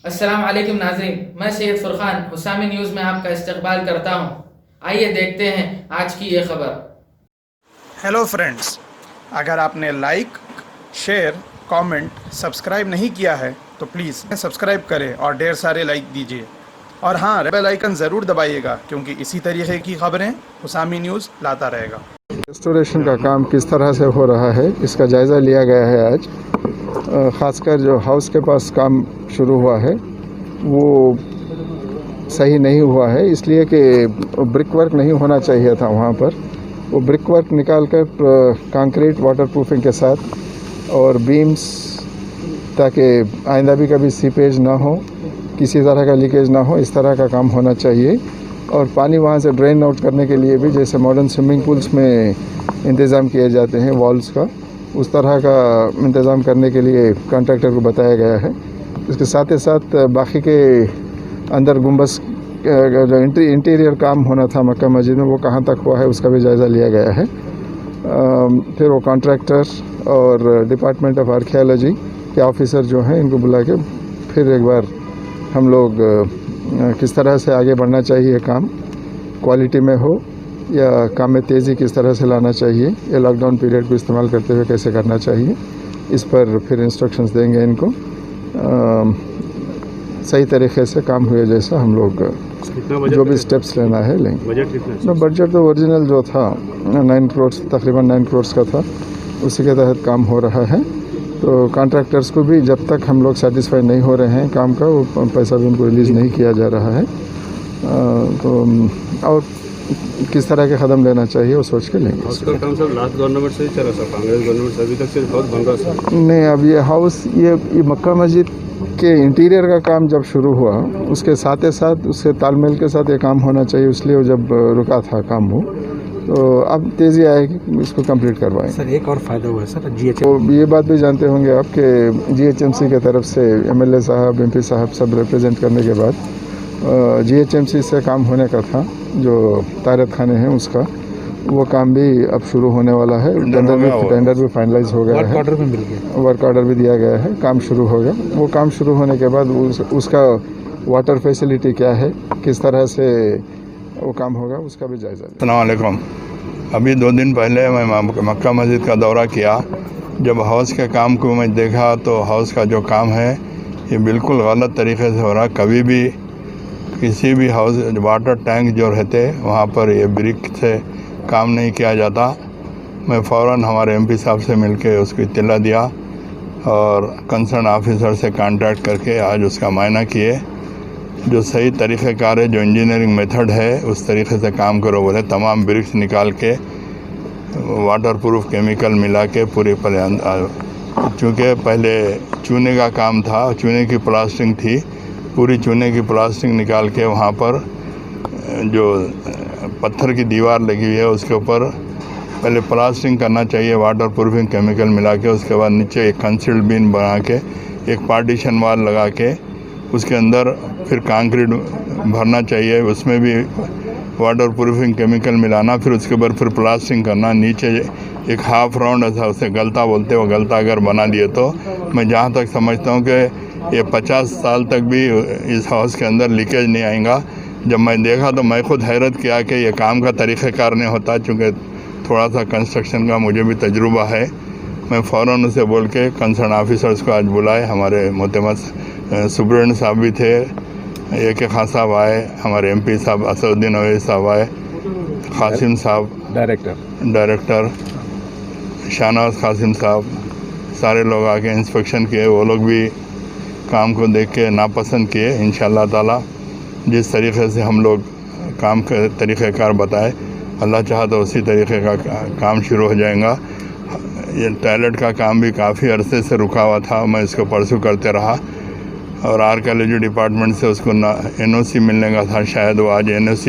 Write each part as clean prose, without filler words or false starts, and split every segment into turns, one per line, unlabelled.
अस्सलाम वालेकुम नाज़रीन, मैं सैयद फुरकान हुसामी न्यूज़ में आपका इस्तकबाल करता हूँ। आइए देखते हैं आज की ये खबर।
हेलो फ्रेंड्स, अगर आपने लाइक, शेयर, कमेंट, सब्सक्राइब नहीं किया है तो प्लीज़ सब्सक्राइब करें और ढेर सारे लाइक दीजिए। और हाँ, बेल आइकन ज़रूर दबाइएगा क्योंकि इसी तरीके की खबरें हुसामी न्यूज़ लाता रहेगा।
रेस्टोरेशन का काम किस तरह से हो रहा है इसका जायज़ा लिया गया है आज। ख़ासकर जो हाउस के पास काम शुरू हुआ है वो सही नहीं हुआ है, इसलिए कि ब्रिक वर्क नहीं होना चाहिए था वहाँ पर। वो ब्रिक वर्क निकाल कर कंक्रीट वाटरप्रूफिंग के साथ और बीम्स, ताकि आइंदा भी कभी सीपेज ना हो, किसी तरह का लीकेज ना हो, इस तरह का काम होना चाहिए। और पानी वहाँ से ड्रेन आउट करने के लिए भी जैसे मॉडर्न स्विमिंग पूल्स में इंतज़ाम किए जाते हैं वॉल्स का, उस तरह का इंतज़ाम करने के लिए कॉन्ट्रैक्टर को बताया गया है। इसके साथ ही साथ बाकी के अंदर गुंबस जो इंटीरियर काम होना था मक्का मस्जिद में वो कहाँ तक हुआ है उसका भी जायज़ा लिया गया है। फिर वो कॉन्ट्रैक्टर और डिपार्टमेंट ऑफ आर्कियोलॉजी के ऑफिसर जो हैं इनको बुला के फिर एक बार हम लोग किस तरह से आगे बढ़ना चाहिए, काम क्वालिटी में हो या काम में तेज़ी किस तरह से लाना चाहिए, या लॉकडाउन पीरियड को इस्तेमाल करते हुए कैसे करना चाहिए, इस पर फिर इंस्ट्रक्शंस देंगे इनको। सही तरीके से काम हुए जैसा हम लोग जो भी स्टेप्स लेना है लेंगे। बजट तो ओरिजिनल जो था 9 करोड़, तकरीबन 9 करोड़ का था, उसी के तहत काम हो रहा है। तो कॉन्ट्रैक्टर्स को भी जब तक हम लोग सेटिस्फाई नहीं हो रहे हैं काम का, वो पैसा भी उनको रिलीज़ नहीं किया जा रहा है। तो और किस तरह के कदम लेना चाहिए वो सोच के लेंगे।
हाउस का काम सब लास्ट गवर्नमेंट से ही चला था, कांग्रेस गवर्नमेंट से अभी तक सिर्फ हाउस बन रहा था।
नहीं, अब ये हाउस ये मक्का मस्जिद के इंटीरियर का काम जब शुरू हुआ उसके साथ ही साथ उसके तालमेल के साथ ये काम होना चाहिए, इसलिए वो जब रुका था काम वो, तो अब तेज़ी आएगी, इसको कंप्लीट करवाएंगे।
सर एक और फ़ायदा हुआ है सर GHMC,
तो ये बात भी जानते होंगे आप कि GHMC की तरफ से MLA साहब, MP साहब सब रिप्रेजेंट करने के बाद GHMC से काम होने का था, जो तारत खाने हैं उसका, वो काम भी अब शुरू होने वाला है। टेंडर भी फाइनलाइज हो गया है,
वर्क ऑर्डर भी मिल गया,
वर्क ऑर्डर भी दिया गया है, काम शुरू होगा। वो काम शुरू होने के बाद उसका वाटर फैसिलिटी क्या है, किस तरह से वो काम होगा, उसका भी जायज़ा लें।
अस्सलाम वालेकुम। अभी 2 दिन पहले मैं मक्का मस्जिद का दौरा किया। जब हाउस के काम को मैं देखा तो हाउस का जो काम है ये बिल्कुल गलत तरीके से हो रहा। कभी भी किसी भी हाउस वाटर टैंक जो रहते वहाँ पर ये ब्रिक से काम नहीं किया जाता। मैं फ़ौरन हमारे MP साहब से मिलके उसको इत्तला दिया और कंसर्न ऑफिसर से कांटेक्ट करके आज उसका मायना किए। जो सही तरीक़ेकार है, जो इंजीनियरिंग मेथड है उस तरीके से काम करो बोले। तमाम ब्रिक्स निकाल के वाटर प्रूफ केमिकल मिला के पूरे चूँकि पहले चूने का काम था, चूने की प्लास्टिंग थी, पूरी चूने की प्लास्टिक निकाल के वहाँ पर जो पत्थर की दीवार लगी हुई है उसके ऊपर पहले प्लास्टिंग करना चाहिए, वाटर प्रूफिंग केमिकल मिला के। उसके बाद नीचे एक कंसील्ड बीन बना के एक पार्टीशन वाल लगा के उसके अंदर फिर कंक्रीट भरना चाहिए, उसमें भी वाटर प्रूफिंग केमिकल मिलाना, फिर उसके ऊपर फिर प्लास्टिंग करना। नीचे एक हाफ राउंड ऐसा उसे गलता बोलते, वो गलता अगर बना दिए तो मैं जहाँ तक समझता हूँ कि ये 50 साल तक भी इस हाउस के अंदर लीकेज नहीं आएगा। जब मैं देखा तो मैं खुद हैरत किया कि ये काम का तरीक़ेकार नहीं होता, चूँकि थोड़ा सा कंस्ट्रक्शन का मुझे भी तजुर्बा है। मैं फ़ौरन उसे बोल के कंसर्न ऑफिसर्स को आज बुलाए। हमारे मोहतरम सुब्रन साहब भी थे, AK खान साहब आए, हमारे MP साहब असदुद्दीन अवैस साहब आए, कासिम साहब डायरेक्टर शाहनवाज कासिम साहब, सारे लोग आके इंस्पेक्शन किए। वो लोग भी काम को देख के नापसंद किए। इंशाअल्लाह ताला जिस तरीके से हम लोग काम के तरीक़ेकार बताए, अल्लाह चाहा तो उसी तरीके का काम शुरू हो जाएगा। ये टॉयलेट का काम भी काफ़ी अरसे से रुका हुआ था, मैं इसको परसू करते रहा और आर्कियोलॉजी डिपार्टमेंट से उसको NOC मिलने का था, शायद वो आज NOC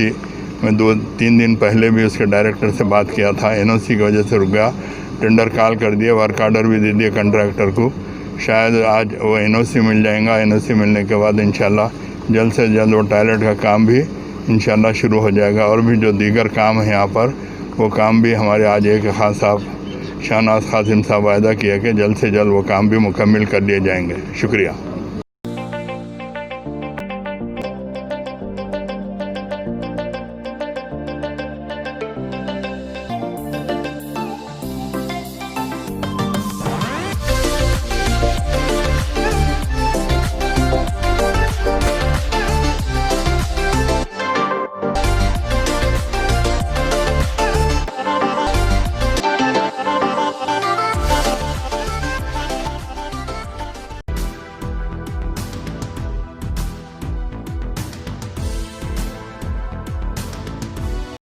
में 2-3 दिन पहले भी उसके डायरेक्टर से बात किया था, NOC की वजह से रुक गया। टेंडर कॉल कर दिए, वर्क ऑर्डर भी दे दिए कंट्रैक्टर को, शायद आज वो NOC मिल जाएगा। NOC मिलने के बाद इंशाल्लाह जल्द से जल्द वो टॉयलेट का काम भी इंशाल्लाह शुरू हो जाएगा। और भी जो दीगर काम है यहाँ पर वो काम भी हमारे आज AK खान साहब, शाहनवाज कासिम साहब वायदा किया कि जल्द से जल्द वो काम भी मुकम्मल कर लिए जाएंगे। शुक्रिया।